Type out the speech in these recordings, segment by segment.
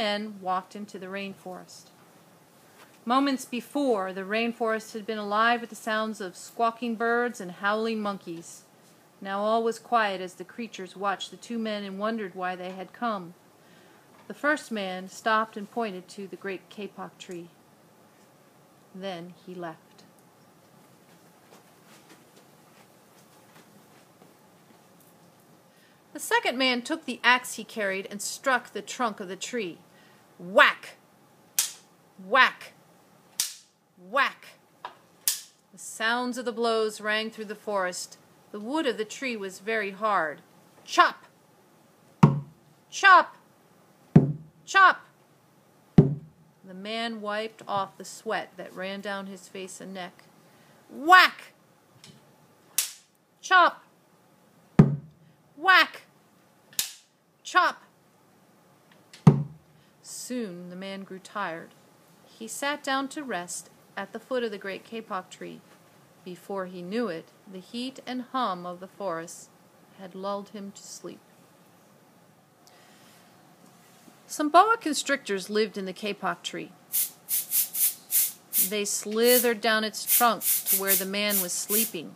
men walked into the rainforest. Moments before, the rainforest had been alive with the sounds of squawking birds and howling monkeys. Now all was quiet as the creatures watched the two men and wondered why they had come. The first man stopped and pointed to the Great Kapok Tree. Then he left. The second man took the axe he carried and struck the trunk of the tree. Whack! Whack! Whack! The sounds of the blows rang through the forest. The wood of the tree was very hard. Chop! Chop! Chop! The man wiped off the sweat that ran down his face and neck. Whack! Chop! Whack! Chop! Soon the man grew tired. He sat down to rest at the foot of the Great Kapok Tree. Before he knew it, the heat and hum of the forest had lulled him to sleep. Some boa constrictors lived in the kapok tree. They slithered down its trunk to where the man was sleeping.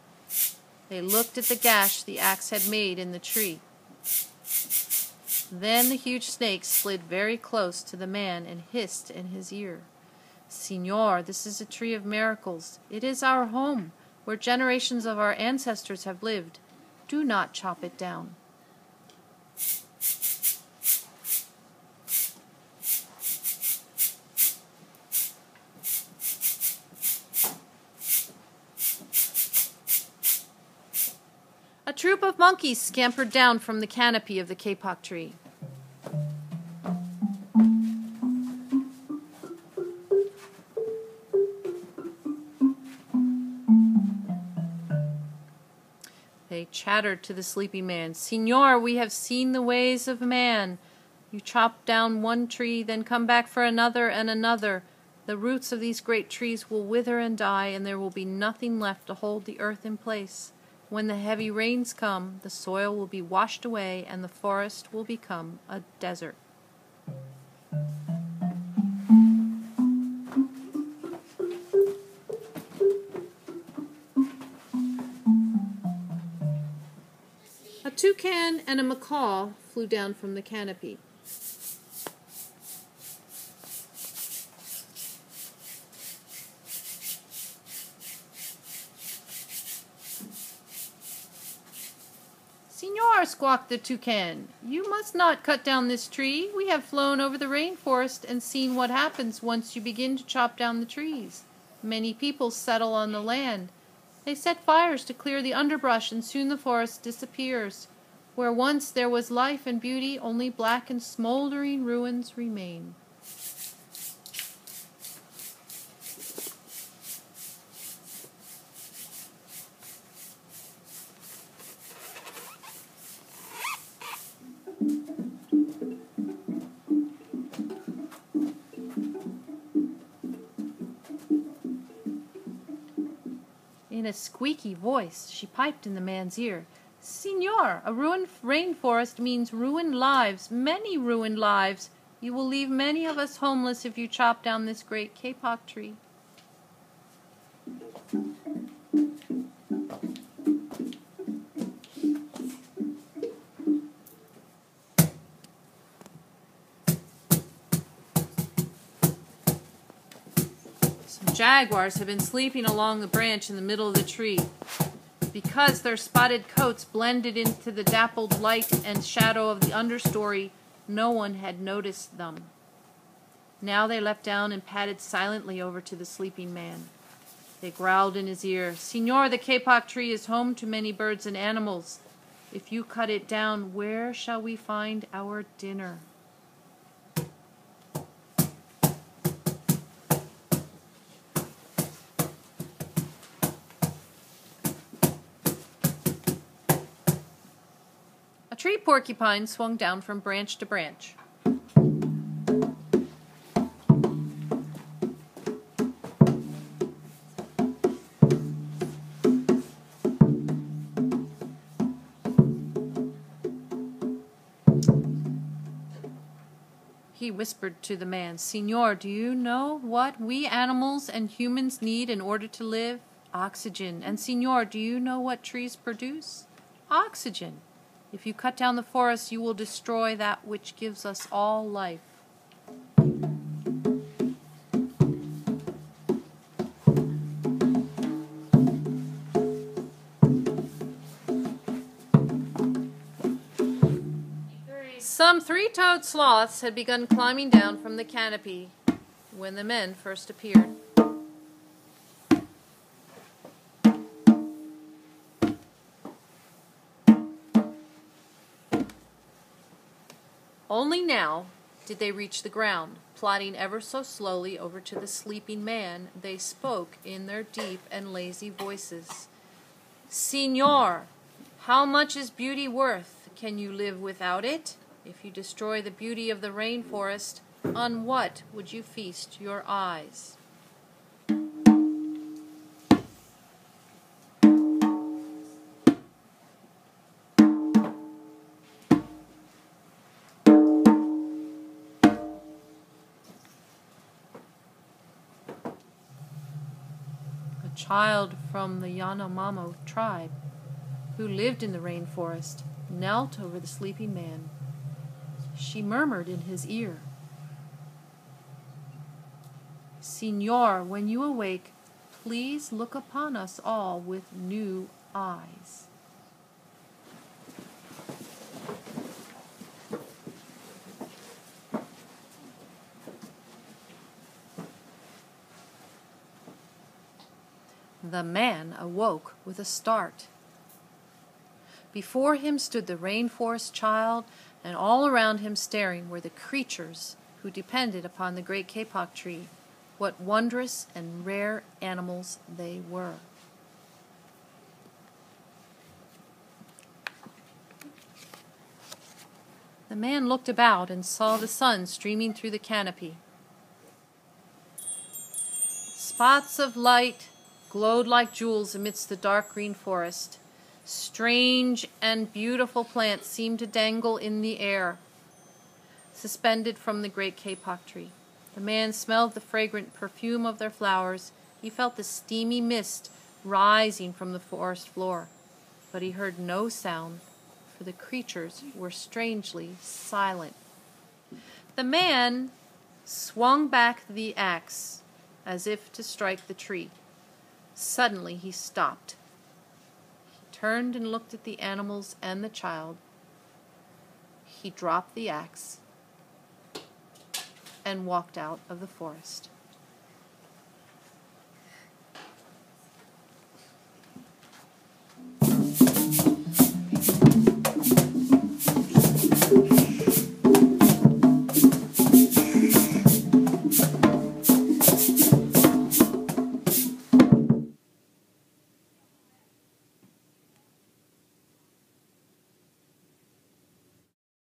They looked at the gash the axe had made in the tree. Then the huge snake slid very close to the man and hissed in his ear. "Señor, this is a tree of miracles. It is our home, where generations of our ancestors have lived. Do not chop it down." A troop of monkeys scampered down from the canopy of the kapok tree. They chattered to the sleeping man. "Señor, we have seen the ways of man. You chop down one tree, then come back for another and another. The roots of these great trees will wither and die, and there will be nothing left to hold the earth in place. When the heavy rains come, the soil will be washed away, and the forest will become a desert." A toucan and a macaw flew down from the canopy. "Señor," squawked the toucan, "you must not cut down this tree. We have flown over the rainforest and seen what happens once you begin to chop down the trees. Many people settle on the land. They set fires to clear the underbrush, and soon the forest disappears. Where once there was life and beauty, only black and smoldering ruins remain." In a squeaky voice, she piped in the man's ear, "Señor, a ruined rainforest means ruined lives, many ruined lives. You will leave many of us homeless if you chop down this great kapok tree." Some jaguars have been sleeping along the branch in the middle of the tree. Because their spotted coats blended into the dappled light and shadow of the understory, no one had noticed them. Now they leapt down and padded silently over to the sleeping man. They growled in his ear, "Señor, the kapok tree is home to many birds and animals. If you cut it down, where shall we find our dinner?" A tree porcupine swung down from branch to branch. He whispered to the man, "Senor, do you know what we animals and humans need in order to live? Oxygen. And Senor, do you know what trees produce? Oxygen. If you cut down the forest, you will destroy that which gives us all life." Some three-toed sloths had begun climbing down from the canopy when the men first appeared. Only now did they reach the ground. Plodding ever so slowly over to the sleeping man, they spoke in their deep and lazy voices. "Senor, how much is beauty worth? Can you live without it? If you destroy the beauty of the rainforest, on what would you feast your eyes?" A child from the Yanomamo tribe, who lived in the rainforest, knelt over the sleeping man. She murmured in his ear, "Senor, when you awake, please look upon us all with new eyes." The man awoke with a start. Before him stood the rainforest child, and all around him staring were the creatures who depended upon the Great Kapok Tree. What wondrous and rare animals they were. The man looked about and saw the sun streaming through the canopy. Spots of light glowed like jewels amidst the dark green forest. Strange and beautiful plants seemed to dangle in the air, suspended from the Great Kapok Tree. The man smelled the fragrant perfume of their flowers. He felt the steamy mist rising from the forest floor. But he heard no sound, for the creatures were strangely silent. The man swung back the axe as if to strike the tree. Suddenly he stopped. Turned and looked at the animals and the child. He dropped the axe and walked out of the forest.